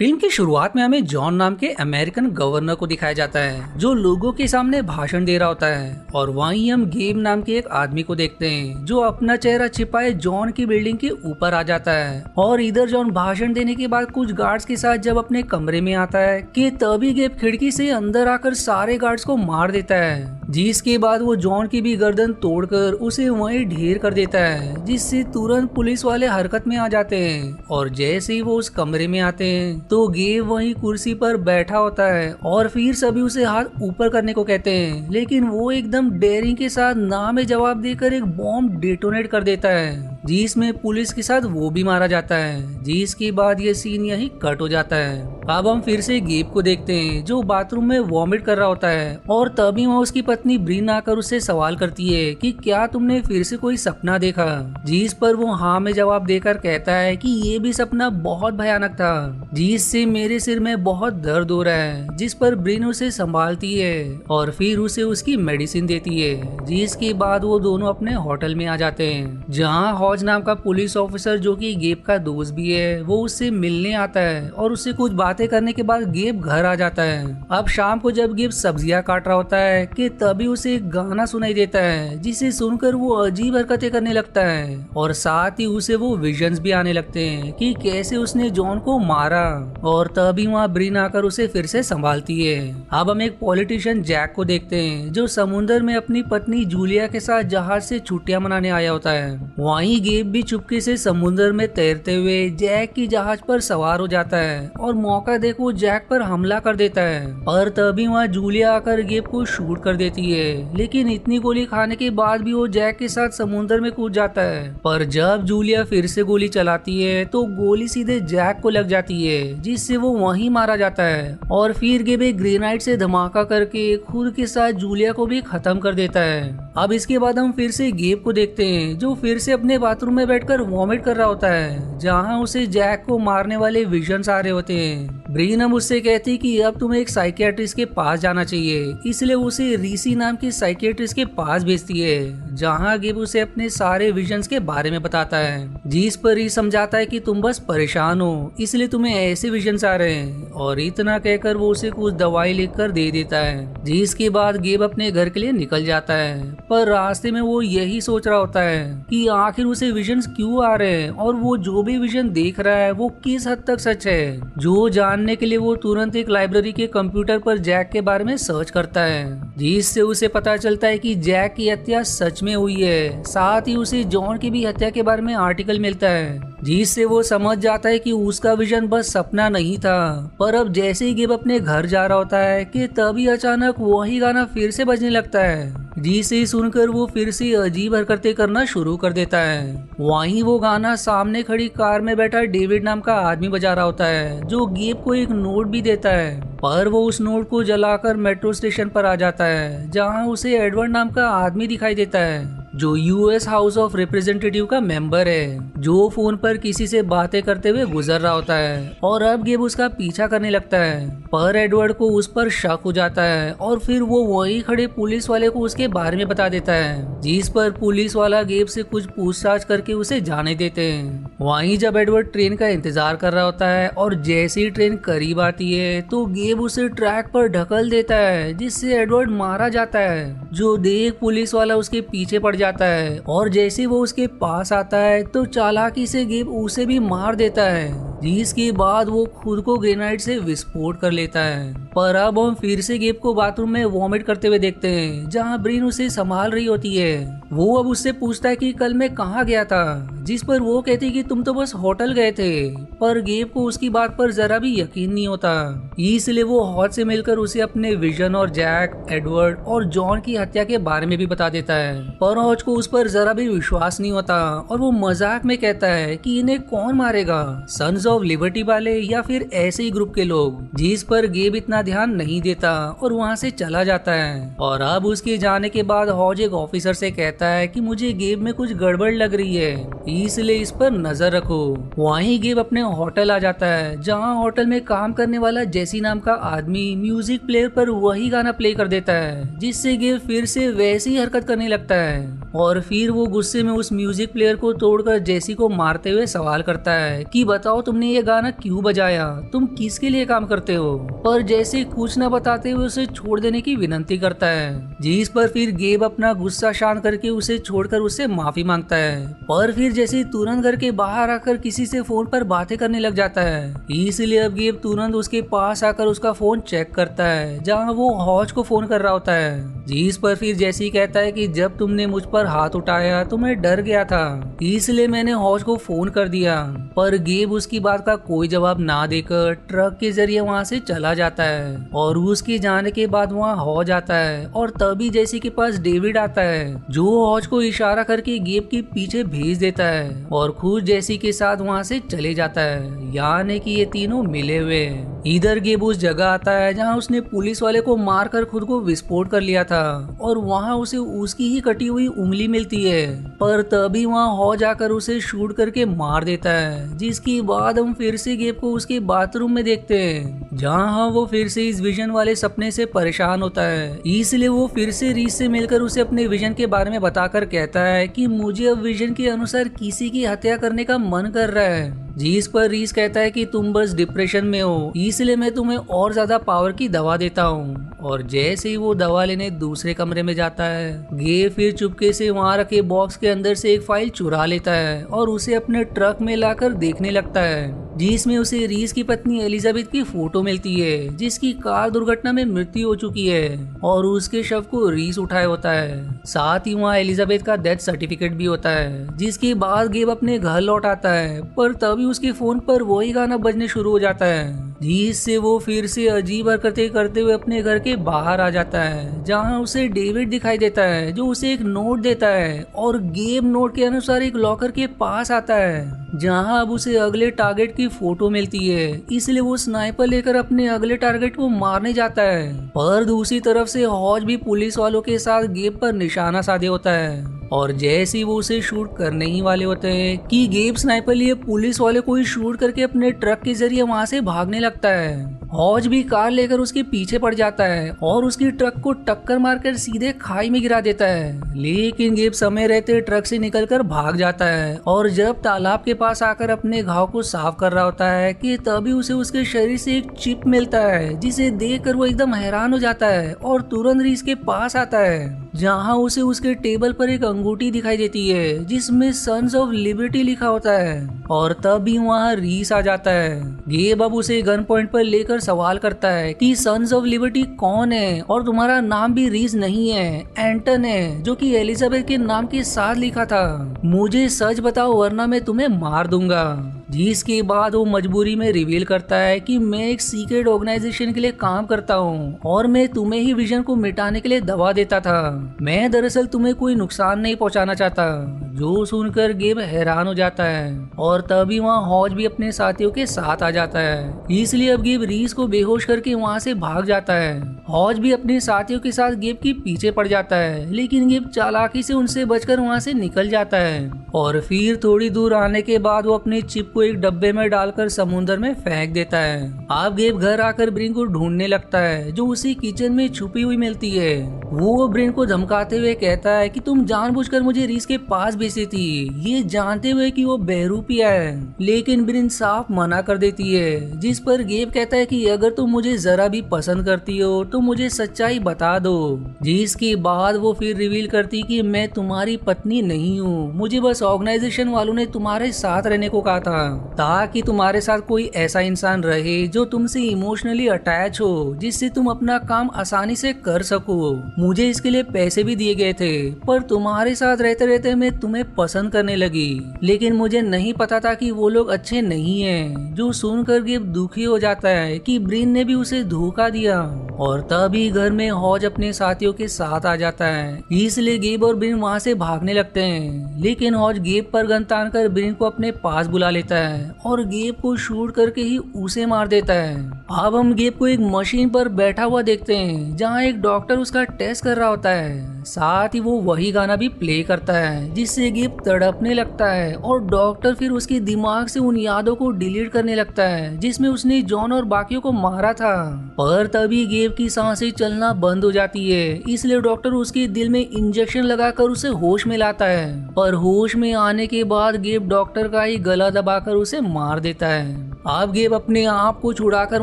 Film की शुरुआत में हमें जॉन नाम के अमेरिकन गवर्नर को दिखाया जाता है जो लोगों के सामने भाषण दे रहा होता है। और वहीं हम गेब नाम के एक आदमी को देखते हैं जो अपना चेहरा छिपाए जॉन की बिल्डिंग के ऊपर आ जाता है। और इधर जॉन भाषण देने के बाद कुछ गार्ड्स के साथ जब अपने कमरे में आता है कि तभी गेब खिड़की से अंदर आकर सारे गार्ड्स को मार देता है, जिसके बाद वो जॉन की भी गर्दन तोड़कर उसे वहीं ढेर कर देता है, जिससे तुरंत पुलिस वाले हरकत में आ जाते हैं। और जैसे ही वो उस कमरे में आते हैं तो गेब वहीं कुर्सी पर बैठा होता है और फिर सभी उसे हाथ ऊपर करने को कहते हैं, लेकिन वो एकदम डेयरिंग के साथ ना में जवाब देकर एक बॉम्ब डेटोनेट कर देता है, जिसमें पुलिस के साथ वो भी मारा जाता है। जिसके बाद ये सीन यही कट हो जाता है। अब हम फिर से गेब को देखते हैं जो बाथरूम में वॉमिट कर रहा होता है और तभी वहाँ उसकी पत्नी ब्रीन आकर उससे सवाल करती है कि क्या तुमने फिर से कोई सपना देखा, जिस पर वो हाँ में जवाब देकर कहता है कि ये भी सपना बहुत भयानक था जिससे मेरे सिर में बहुत दर्द हो रहा है। जिस पर ब्रीन उसे संभालती है और फिर उसे उसकी मेडिसिन देती है, जिसके बाद वो दोनों अपने होटल में आ जाते हैं जहाँ हॉज नाम का पुलिस ऑफिसर जो कि गेब का दोस्त भी है वो उससे मिलने आता है और उससे कुछ बातें करने के बाद गेब घर आ जाता है। अब शाम को जब गेब सब्जियां काट रहा होता है कि तभी उसे एक गाना सुनाई देता है जिसे सुनकर वो अजीब हरकतें करने लगता है और साथ ही उसे वो विजन्स भी आने लगते हैं कि कैसे उसने जॉन को मारा। और तभी वहाँ ब्रीन आकर उसे फिर से संभालती है। अब हम एक पॉलिटिशियन जैक को देखते हैं जो समुद्र में अपनी पत्नी जूलिया के साथ जहाज से छुट्टियां मनाने आया होता है। वहीं गेब भी चुपके से समुद्र में तैरते हुए जैक की जहाज पर सवार हो जाता है और मौका देख वो जैक पर हमला कर देता है। और तभी वहाँ जूलिया आकर गेब को शूट कर देती है, लेकिन इतनी गोली खाने के बाद भी वो जैक के साथ समुद्र में कूद जाता है। पर जब जूलिया फिर से गोली चलाती है तो गोली सीधे जैक को लग जाती है, जिससे वो वहीं मारा जाता है। और फिर गेब एक ग्रेनाइड से धमाका करके खुद के साथ जूलिया को भी खत्म कर देता है। अब इसके बाद हम फिर से गेब को देखते हैं जो फिर से अपने बाथरूम में बैठकर वॉमिट कर रहा होता है, जहां उसे जैक को मारने वाले विजन्स आ रहे होते हैं। ब्रीन अब उससे कहती कि अब तुम्हें एक साइकियाट्रिस्ट के पास जाना चाहिए, इसलिए उसे रीसी नाम की साइकियाट्रिस्ट के पास भेजती है, जहां गेब उसे अपने सारे विजन्स के बारे में बताता है। जिस पर ही समझाता है कि तुम बस परेशान हो इसलिए तुम्हें ऐसे विजन्स आ रहे हैं, और इतना कहकर वो उसे कुछ दवाई लिखकर दे देता है। जिसके बाद गेब अपने घर के लिए निकल जाता है, पर रास्ते में वो यही सोच रहा होता है कि आखिर उसे विजन्स क्यों आ रहे हैं और वो जो भी विजन देख रहा है वो किस हद तक सच है। जो जानने के लिए वो तुरंत एक लाइब्रेरी के कंप्यूटर पर जैक के बारे में सर्च करता है, जिससे उसे पता चलता है कि जैक की हत्या सच में हुई है। साथ ही उसे जॉन की भी हत्या के बारे में आर्टिकल मिलता है, जिससे वो समझ जाता है कि उसका विजन बस सपना नहीं था। पर अब जैसे ही गेब अपने घर जा रहा होता है कि तभी अचानक वही गाना फिर से बजने लगता है, जिसे सुनकर वो फिर से अजीब हरकतें करना शुरू कर देता है। वहीं वो गाना सामने खड़ी कार में बैठा डेविड नाम का आदमी बजा रहा होता है जो गेब को एक नोट भी देता है। पर वो उस नोट को जलाकर मेट्रो स्टेशन पर आ जाता है, जहां उसे एडवर्ड नाम का आदमी दिखाई देता है जो यूएस हाउस ऑफ रिप्रेजेंटेटिव का मेंबर है, जो फोन पर किसी से बातें करते हुए गुजर रहा होता है। और अब गेब उसका पीछा करने लगता है, पर एडवर्ड को उस पर शक हो जाता है और फिर वो वहीं खड़े पुलिस वाले को उसके बारे में बता देता है, जिस पर पुलिस वाला गेब से कुछ पूछताछ करके उसे जाने देते हैं। वहीं जब एडवर्ड ट्रेन का इंतजार कर रहा होता है और जैसे ही ट्रेन करीब आती है तो गेब उसे ट्रैक पर ढकल देता है, जिससे एडवर्ड मारा जाता है। जो देख पुलिस वाला उसके पीछे पड़ जाता है और जैसे वो उसके पास आता है तो चालाकी से गेब उसे भी मार देता है, जिसके बाद वो खुद को ग्रेनाइड से विस्फोट कर लेता है। पर अब हम फिर से गेब को बाथरूम में वॉमिट करते हुए देखते हैं, जहां ब्रीन उसे संभाल रही होती है। वो अब उससे पूछता है कि कल मैं कहाँ गया था, जिस पर वो कहती कि तुम तो बस होटल गए थे। पर गेब को उसकी बात पर जरा भी यकीन नहीं होता, इसलिए वो हॉज से मिलकर उसे अपने विजन और जैक, एडवर्ड और जॉन की हत्या के बारे में भी बता देता है। पर हॉज को उस पर जरा भी विश्वास नहीं होता और वो मजाक में कहता है कि इन्हें कौन मारेगा, सन्स ऑफ लिबर्टी वाले या फिर ऐसे ही ग्रुप के लोग। जिस पर गेब इतना ध्यान नहीं देता और वहाँ से चला जाता है। और अब उसके जाने के बाद हॉज एक ऑफिसर से कहता है कि मुझे गेब में कुछ गड़बड़ लग रही है, इसलिए इस पर नजर रखो। वहीं गेब अपने होटल आ जाता है, जहाँ होटल में काम करने वाला जेसी नाम का आदमी म्यूजिक प्लेयर पर वही गाना प्ले कर देता है, जिससे गेब फिर से वैसी हरकत करने लगता है। और फिर वो गुस्से में उस म्यूजिक प्लेयर को तोड़कर जेसी को मारते हुए सवाल करता है कि बताओ तुमने ये गाना क्यों बजाया, तुम किसके लिए काम करते हो। पर जेसी कुछ न बताते हुए उसे छोड़ देने की विनती करता है, जिस पर फिर गेब अपना गुस्सा शांत करके उसे छोड़कर उससे माफी मांगता है। पर फिर जेसी तुरंत घर के बाहर आकर किसी से फोन पर बातें करने लग जाता है, इसलिए अब गेब तुरंत उसके पास आकर उसका फोन चेक करता है जहाँ वो हॉज को फोन कर रहा होता है। जिस पर फिर जेसी कहता है कि जब तुमने मुझ पर हाथ उठाया तो मैं डर गया था, इसलिए मैंने हॉज को फोन कर दिया। पर गेब उसकी बात का कोई जवाब ना देकर ट्रक के जरिए वहाँ से चला जाता है और उसके जाने के बाद वहाँ हॉज आता है और तभी जेसी के पास डेविड आता है जो हॉज को इशारा करके गेब के पीछे भेज देता है और खुद जेसी के साथ वहाँ से चले जाता है, यानी कि ये तीनों मिले हुए हैं। इधर गेब उस जगह आता है जहाँ उसने पुलिस वाले को मारकर खुद को विस्फोट कर लिया था और वहाँ उसे उसकी ही कटी हुई उंगली मिलती है। पर तभी वहाँ हॉज आकर उसे शूट करके मार देता है, जिसके बाद हम फिर से गेब को उसके बाथरूम में देखते हैं जहाँ वो फिर से इस विजन वाले सपने से परेशान होता है। इसलिए वो फिर से रीस से मिलकर उसे अपने विजन के बारे में बताकर कहता है कि मुझे अब विजन के अनुसार किसी की हत्या करने का मन कर रहा है। जिस पर रीस कहता है कि तुम बस डिप्रेशन में हो, इसलिए मैं तुम्हें और ज्यादा पावर की दवा देता हूँ। और जैसे ही वो दवा लेने दूसरे कमरे में जाता है, गे फिर चुपके से वहाँ रखे बॉक्स के अंदर से एक फाइल चुरा लेता है और उसे अपने ट्रक में लाकर देखने लगता है, जिसमें उसे रीस की पत्नी एलिजाबेथ की फोटो मिलती है जिसकी कार दुर्घटना में मृत्यु हो चुकी है और उसके शव को रीस उठाया होता है। साथ ही वहाँ एलिजाबेथ का डेथ सर्टिफिकेट भी होता है। जिसके बाद गेब अपने घर लौट आता है, पर तभी उसके फोन पर वही गाना बजने शुरू हो जाता है, जिससे वो फिर से अजीब हरकतें करते हुए अपने घर के बाहर आ जाता है जहाँ उसे डेविड दिखाई देता है जो उसे एक नोट देता है और गेब नोट के अनुसार एक लॉकर के पास आता है जहाँ अब उसे अगले टारगेट की फोटो मिलती है, इसलिए वो स्नाइपर लेकर अपने अगले टारगेट को मारने जाता है। पर दूसरी तरफ से हॉज भी पुलिस वालों के साथ गेब पर निशाना साधे होता है और जैसे ही वो उसे शूट करने ही वाले होते हैं कि गेब स्नाइपर लिए पुलिस वाले को ही शूट करके अपने ट्रक के जरिए वहां से भागने लगता है। हॉज भी कार लेकर उसके पीछे पड़ जाता है और उसकी ट्रक को टक्कर मारकर सीधे खाई में गिरा देता है, लेकिन गेब समय रहते ट्रक से निकलकर भाग जाता है और जब तालाब के पास आकर अपने घाव को साफ कर रहा होता है कि तभी उसे उसके शरीर से एक चिप मिलता है जिसे देखकर वो एकदम हैरान हो जाता है और तुरंत रीस के पास आता है जहाँ उसे उसके टेबल पर एक अंगूठी दिखाई देती है जिसमें सन्स ऑफ लिबर्टी लिखा होता है और तभी वहाँ रीस आ जाता है। गेब अब उसे गन पॉइंट पर लेकर सवाल करता है कि सन्स ऑफ लिबर्टी कौन है और तुम्हारा नाम भी रीस नहीं है, एंटन है, जो कि एलिजाबेथ के नाम के साथ लिखा था। मुझे सच बताओ वरना मैं तुम्हें मार दूंगा। जिसके बाद वो मजबूरी में रिवील करता है कि मैं एक सीक्रेट ऑर्गेनाइजेशन के लिए काम करता हूँ और मैं तुम्हें ही विजन को मिटाने के लिए दवा देता था। मैं दरअसल तुम्हें कोई नुकसान नहीं पहुँचाना चाहता। जो सुनकर गेब हैरान हो जाता है और तभी वहाँ हॉज भी अपने साथियों के साथ आ जाता है, इसलिए अब गेब रीस को बेहोश करके वहाँ से भाग जाता है। हॉज भी अपने साथियों के साथ गेब के पीछे पड़ जाता है, लेकिन गेब चालाकी से उनसे बचकर वहाँ से निकल जाता है और फिर थोड़ी दूर आने के बाद वो अपने चिप को एक डब्बे में डालकर समुद्र में फेंक देता है। अब गेब घर आकर ब्रिन को ढूंढने लगता है जो उसी किचन में छुपी हुई मिलती है। वो ब्रिन को धमकाते हुए कहता है कि तुम जानबूझकर मुझे रीस के पास भेजी थी, ये जानते हुए कि वो बहरूपिया है, लेकिन ब्रिन साफ मना कर देती है। जिस पर गेब कहता है कि अगर तुम मुझे जरा भी पसंद करती हो तो मुझे सच्चाई बता दो। जिसके बाद वो फिर रिवील करती कि मैं तुम्हारी पत्नी नहीं हूँ, मुझे बस ऑर्गेनाइजेशन वालों ने तुम्हारे साथ रहने को कहा था ताकि तुम्हारे साथ कोई ऐसा इंसान रहे जो तुमसे इमोशनली अटैच हो, जिससे तुम अपना काम आसानी से कर सको। मुझे इसके लिए पैसे भी दिए गए थे, पर तुम्हारे साथ रहते रहते मैं तुम्हें पसंद करने लगी, लेकिन मुझे नहीं पता था कि वो लोग अच्छे नहीं हैं। जो सुनकर गेब दुखी हो जाता है कि ब्रिन ने भी उसे धोखा दिया और तभी घर में हॉज अपने साथियों के साथ आ जाता है, इसलिए गेब और ब्रिन वहाँ से भागने लगते हैं। लेकिन हॉज गेब पर गन तानकर ब्रिन को अपने पास बुला लेता है और गेब को शूट करके ही उसे मार देता है। अब हम गेब को एक मशीन पर बैठा हुआ देखते हैं जहाँ एक डॉक्टर उसका टेस्ट कर रहा होता है। साथ ही वो वही गाना भी प्ले करता है जिससे गेब तड़पने लगता है और डॉक्टर फिर उसके दिमाग से उन यादों को डिलीट करने लगता है जिसमें उसने जॉन और बाकियों को मारा था। पर तभी गेब की सांसें चलना बंद हो जाती है, इसलिए डॉक्टर उसके दिल में इंजेक्शन लगाकर उसे होश में लाता है। पर होश में आने के बाद गेब डॉक्टर का ही गला दबाकर उसे मार देता है। अब गेब अपने आप को छुड़ाकर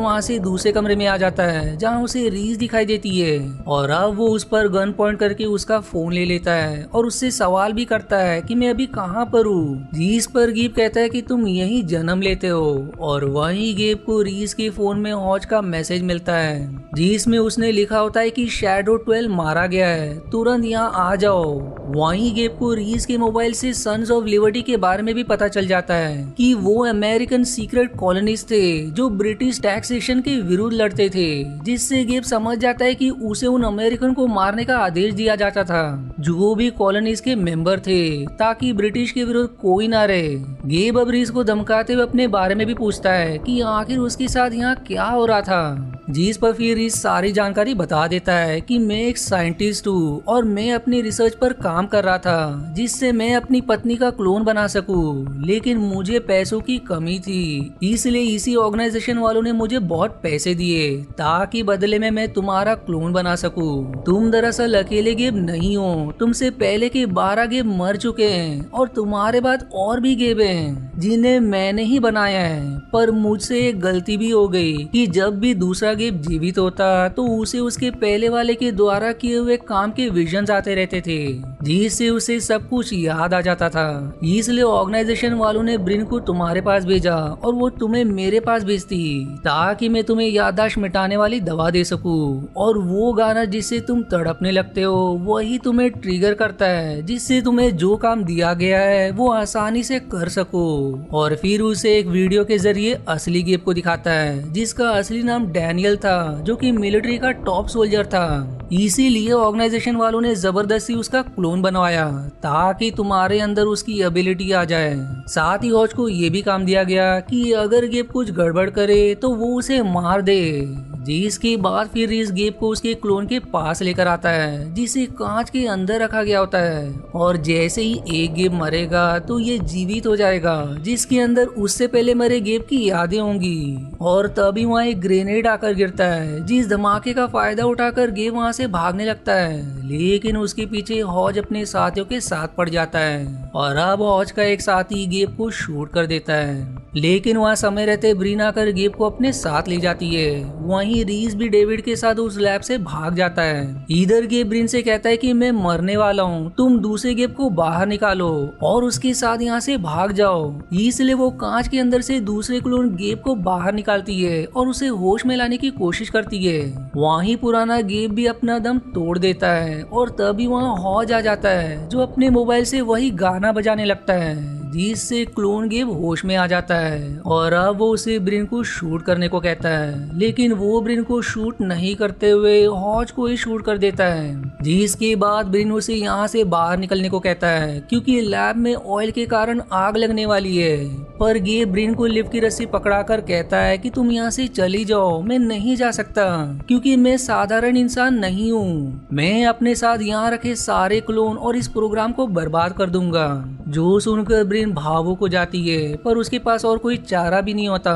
वहाँ से दूसरे कमरे में आ जाता है जहाँ उसे रीस दिखाई देती है और अब वो उस पर गन पॉइंट करके उसका फोन ले लेता है और उससे सवाल भी करता है कि मैं अभी कहाँ पर हूँ। रीस पर गेब कहता है कि तुम यहीं जन्म लेते हो और वहीं गेब को रीस के फोन में हॉज का मैसेज मिलता है जिसमें उसने लिखा होता है कि शैडो 12 मारा गया है, तुरंत यहाँ आ जाओ। वहीं गेब को रीस के मोबाइल से सन्स ऑफ लिबर्टी के बारे में भी पता चल जाता है कि वो अमेरिकन सीक्रेट कॉलोनिस्ट थे जो ब्रिटिश टैक्सेशन के विरुद्ध लड़ते थे, जिससे गेब समझ जाता है कि उसे उन अमेरिकन को मारने का आदेश दिया जाता था जो भी कॉलोनीज के मेंबर थे ताकि ब्रिटिश के विरुद्ध कोई ना रहे। गेब अब रीस को धमकाते हुए अपने बारे में भी पूछता है कि आखिर उसके साथ यहाँ क्या हो रहा था, जिस पर फिर रीस सारी जानकारी बता देता है कि मैं एक साइंटिस्ट हूँ और मैं अपनी रिसर्च पर काम कर रहा था जिससे मैं अपनी पत्नी का क्लोन बना सकूं, लेकिन मुझे पैसों की कमी थी, इसलिए इसी ऑर्गेनाइजेशन वालों ने मुझे बहुत पैसे दिए ताकि बदले में मैं तुम्हारा क्लोन बना सकूं। तुम दरअसल अकेले गेब नहीं हो, तुमसे पहले के 12 गेब मर चुके हैं और तुम्हारे बाद और भी गेब हैं जिन्हें मैंने ही बनाया है। पर मुझसे एक गलती भी हो गई कि जब भी दूसरा गेब जीवित होता तो उसे उसके पहले वाले के द्वारा किए हुए काम के विजन्स आते रहते थे जिससे उसे सब कुछ याद आ जाता था। इसलिए ऑर्गेनाइजेशन वालों ने ब्रिन को तुम्हारे पास भेजा और वो तुम्हें मेरे पास भेजती ताकि मैं तुम्हें याददाश्त मिटाने वाली दवा दे सकूं और वो गाना जिससे तुम तड़पने लगते हो वही तुम्हें ट्रिगर करता है जिससे तुम्हें जो काम दिया गया है वो आसानी से कर सको। और फिर उसे एक वीडियो के जरिए असली गेब को दिखाता है जिसका असली नाम डैनियल था जो कि मिलिट्री का टॉप सोल्जर था। इसीलिए ऑर्गेनाइजेशन वालों ने जबरदस्ती उसका क्लोन बनवाया ताकि तुम्हारे अंदर उसकी एबिलिटी आ जाए। साथ ही हॉज को ये भी काम दिया गया कि अगर गेब कुछ गड़बड़ करे तो वो उसे मार दे, जिसके बाद फिर इस गेब को उसके क्लोन के पास लेकर आता है जिसे कांच के अंदर रखा गया होता है और जैसे ही एक गेब मरेगा तो ये जीवित हो जाएगा जिसके अंदर उससे पहले मरे गेब की यादें होंगी। और तभी वहाँ एक ग्रेनेड आकर गिरता है जिस धमाके का फायदा उठाकर गेब वहाँ से भागने लगता है, लेकिन उसके पीछे हॉज अपने साथियों के साथ पड़ जाता है और अब हॉज का एक साथी गेब को शूट कर देता है। लेकिन वहाँ समय रहते ब्रीन आकर गेब को अपने साथ ले जाती है। वहीं रीस भी डेविड के साथ उस लैब से भाग जाता है। इधर गेब ब्रीन से कहता है कि मैं मरने वाला हूँ, तुम दूसरे गेब को बाहर निकालो और उसके साथ यहाँ से भाग जाओ। इसलिए वो कांच के अंदर से दूसरे क्लोन गेब को बाहर निकालती है और उसे होश में लाने की कोशिश करती है। वहीं पुराना गेब भी अपना दम तोड़ देता है और तभी वहाँ हॉज आ जाता है जो अपने मोबाइल से वही गाना बजाने लगता है जिससे क्लोन गेब होश में आ जाता है और अब वो उसे ब्रिन को शूट करने को कहता है, लेकिन वो ब्रिन को शूट नहीं करते हुए हॉज को ही शूट कर देता है। जिसके बाद ब्रिन उसे यहाँ से बाहर निकलने को कहता है क्योंकि लैब में ऑयल के कारण आग लगने वाली है। पर गेब ब्रिन को लिफ्ट की रस्सी पकड़ाकर कहता है कि तुम यहाँ से चली जाओ, मैं नहीं जा सकता क्योंकि मैं साधारण इंसान नहीं हूँ। मैं अपने साथ यहाँ रखे सारे क्लोन और इस प्रोग्राम को बर्बाद कर दूंगा। जो सुनकर ब्रिन भावुक हो जाती है पर उसके पास और कोई चारा भी नहीं होता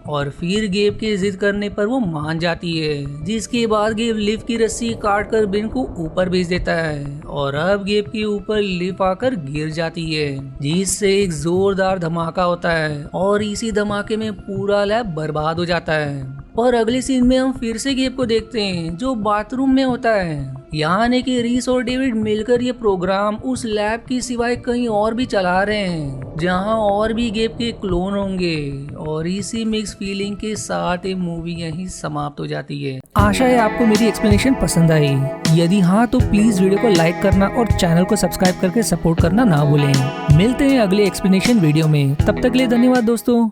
और फिर गेब के जिद करने पर वो मान जाती है। जिसके बाद गेब लिफ्ट की रस्सी काट कर ब्रिन को ऊपर भेज देता है और अब गेब के ऊपर लिफ्ट आकर गिर जाती है जिससे एक जोरदार धमाका होता है और इसी धमाके में पूरा लैब बर्बाद हो जाता है। और अगले सीन में हम फिर से गेब को देखते हैं जो बाथरूम में होता है। यानी कि रीस और डेविड मिलकर ये प्रोग्राम उस लैब की सिवाय कहीं और भी चला रहे हैं जहां और भी गेब के क्लोन होंगे। और इसी मिक्स फीलिंग के साथ ये मूवी यहीं समाप्त हो जाती है। आशा है आपको मेरी एक्सप्लेनेशन पसंद आई। यदि हाँ तो प्लीज वीडियो को लाइक करना और चैनल को सब्सक्राइब करके सपोर्ट करना ना भूलें। मिलते हैं अगले एक्सप्लेनेशन वीडियो में, तब तक के लिए धन्यवाद दोस्तों।